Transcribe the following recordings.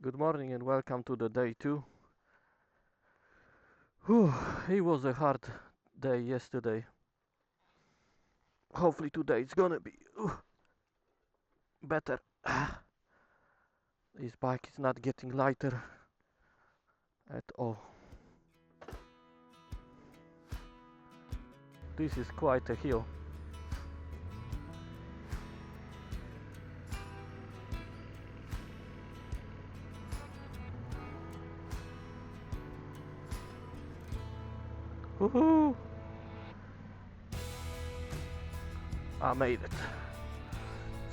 Good morning and welcome to the day 2. Whew, it was a hard day yesterday. Hopefully today it's gonna be better. This bike is not getting lighter at all. This is quite a hill. Woohoo! I made it.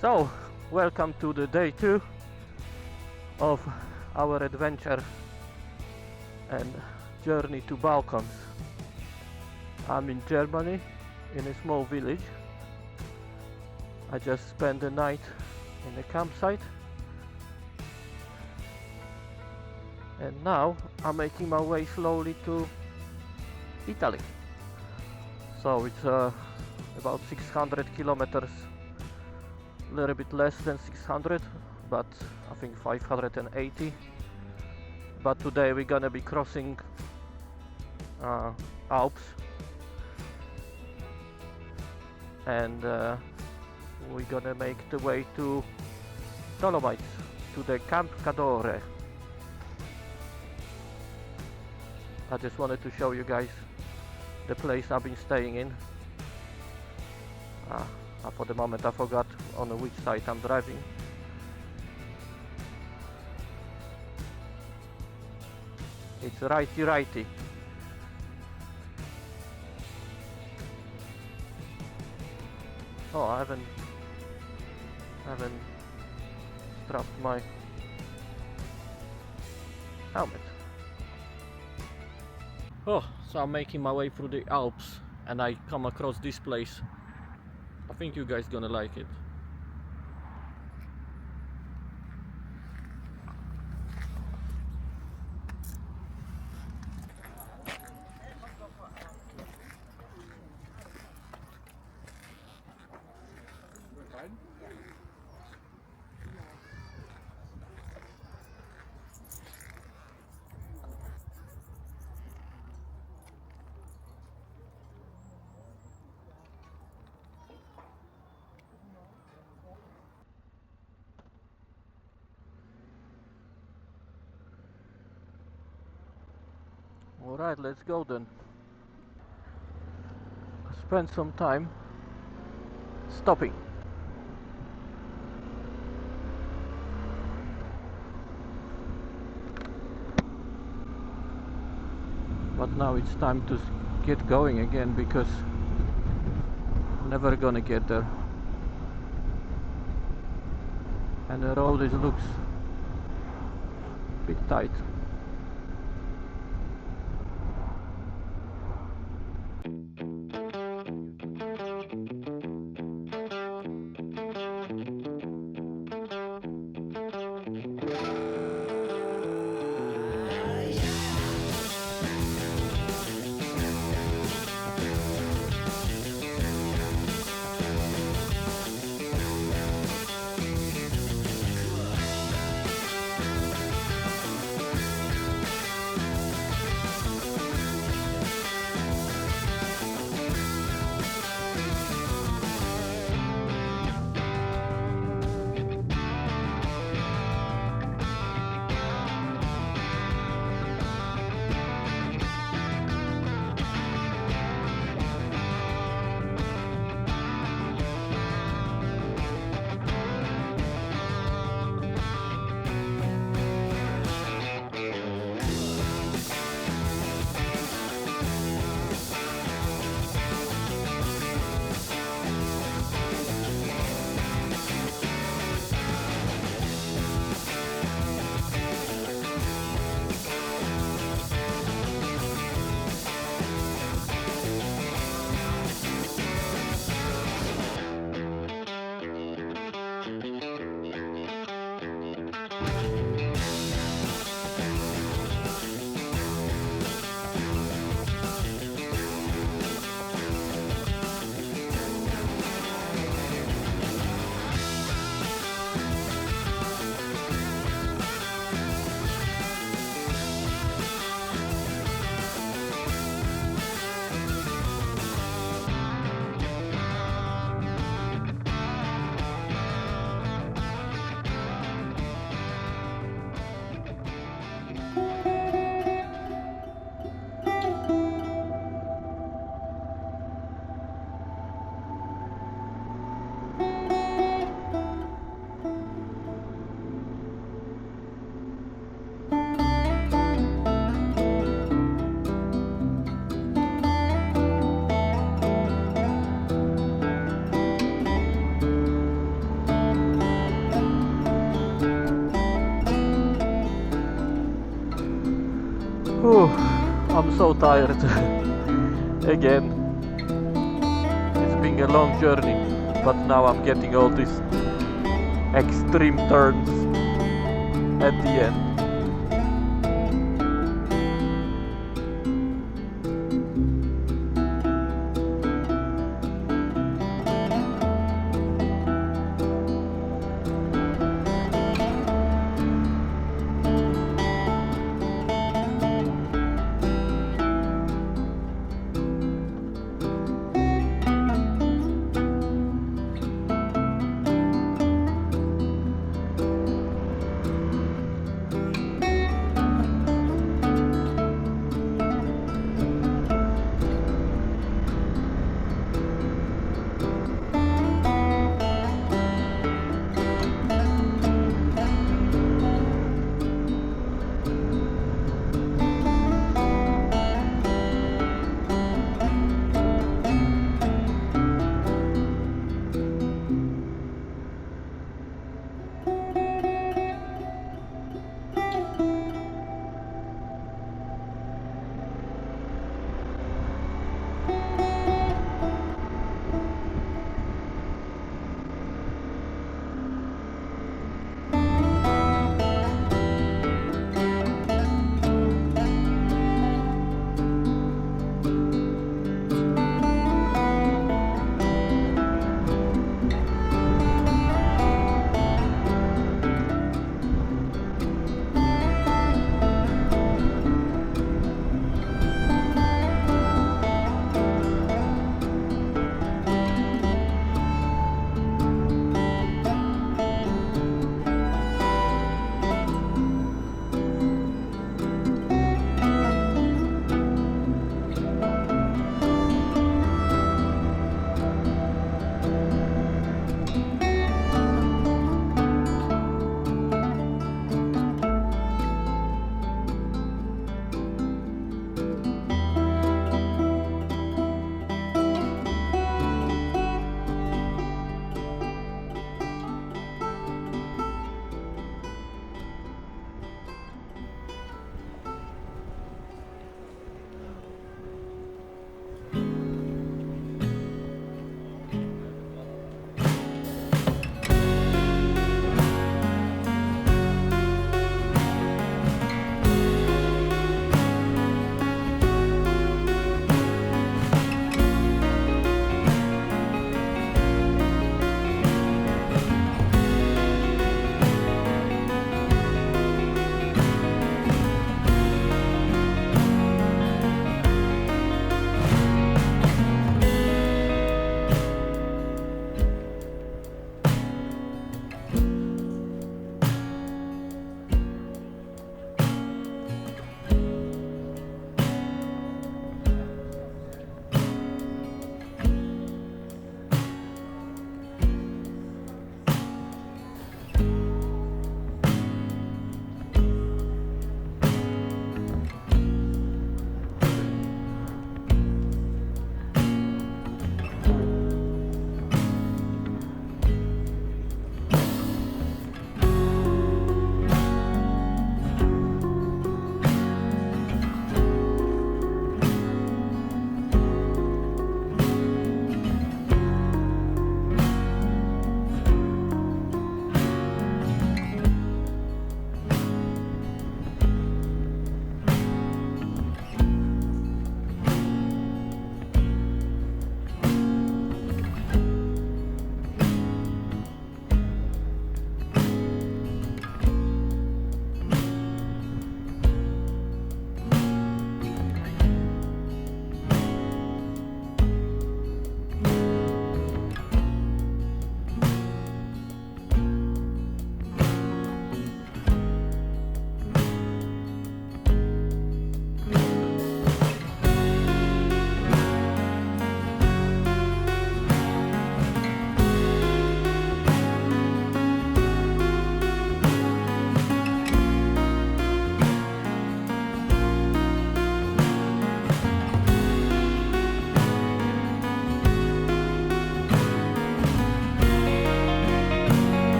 So, welcome to the day 2 of our adventure and journey to Balkans. I'm in Germany, in a small village. I just spent the night in a campsite. And now I'm making my way slowly to Italy. So it's about 600 kilometers, a little bit less than 600, but I think 580. But today we're gonna be crossing Alps, and we're gonna make the way to Dolomites, to the Camp Cadore. I just wanted to show you guys the place I've been staying in. For the moment I forgot on which side I'm driving. It's righty. Oh, I haven't strapped my helmet. Oh, so I'm making my way through the Alps and I come across this place. I think you guys gonna like it. Alright, let's go then. I spent some time stopping. But now it's time to get going again, because I'm never gonna get there. And the road looks a bit tight. Whew, I'm so tired. Again, it's been a long journey, but now I'm getting all these extreme turns at the end.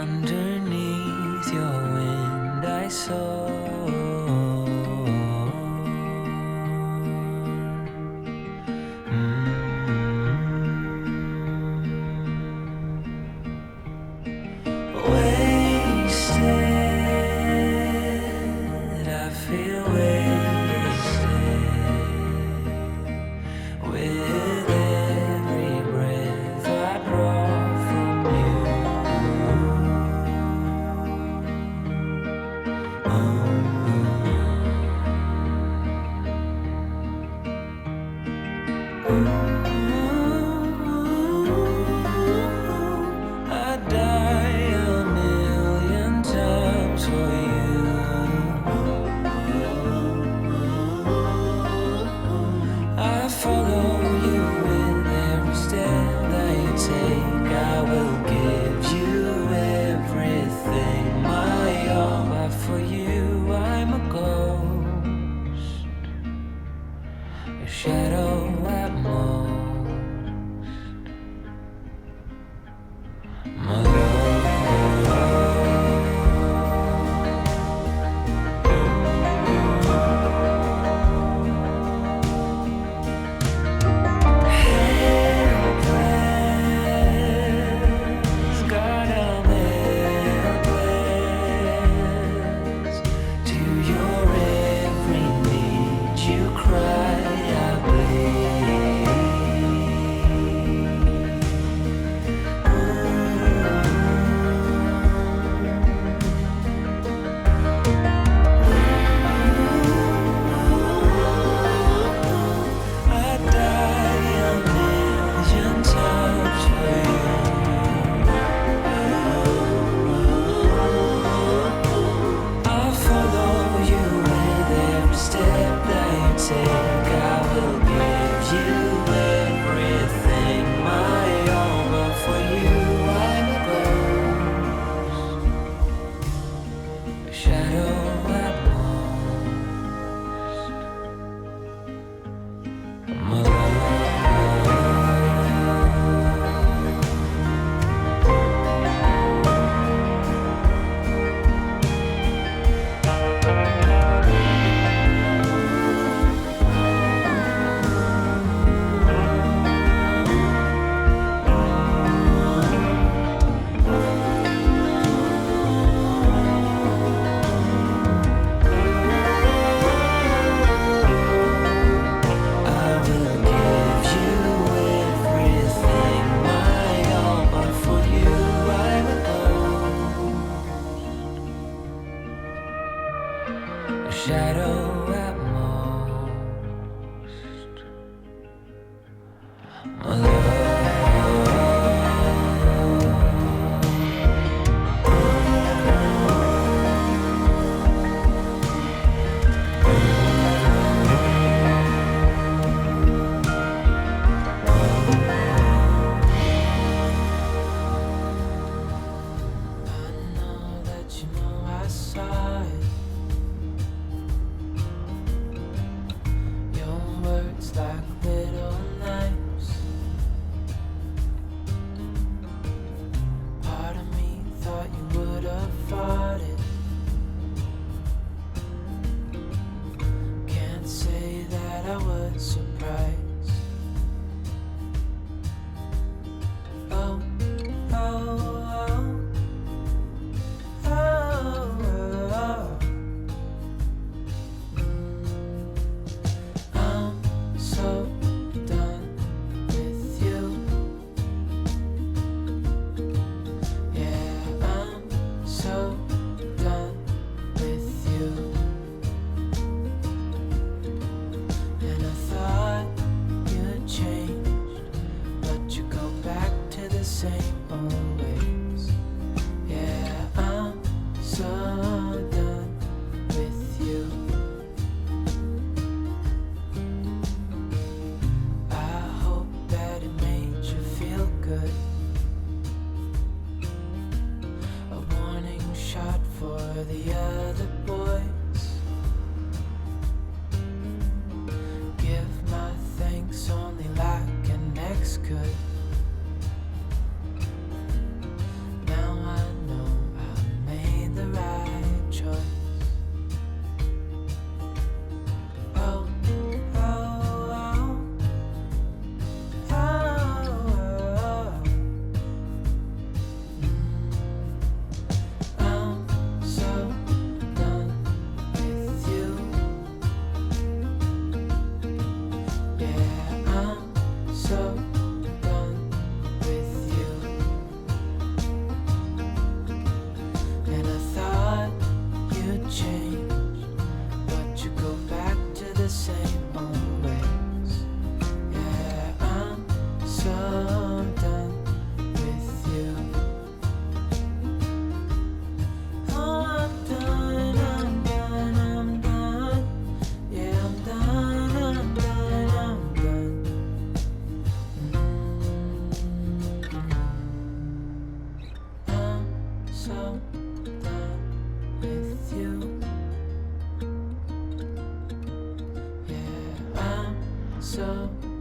underneath your wind I soar. Wasted, I feel wasted with every breath I draw from you. I'd die a million times for you. I follow you with every step that you take. I will give you everything, my all. But for you, I'm a ghost, a shadow at most. My love. Helpless, God, I'm helpless. To your every need you cry, I bleed. I'd die a million times for you. I'll follow you with every step that you take. I will give you everything, my all. But for you, I'm a ghost, a shadow at most. My love. I will give you everything, my all. But for you, I'm a ghost, a shadow at most. My love. I know that you know I saw it. Your words like little knives. Part of me thought you would have fought it. Can't say that I was surprised. Oh, oh, oh, oh, oh. I'm so done with you. Yeah, I'm so done with you. And I thought you'd changed, but you go back to the same old ways. Yeah, I'm so done with you. I hope that it made you feel good. A warning shot for the other boys. Give my thanks only like an ex could. Now I know So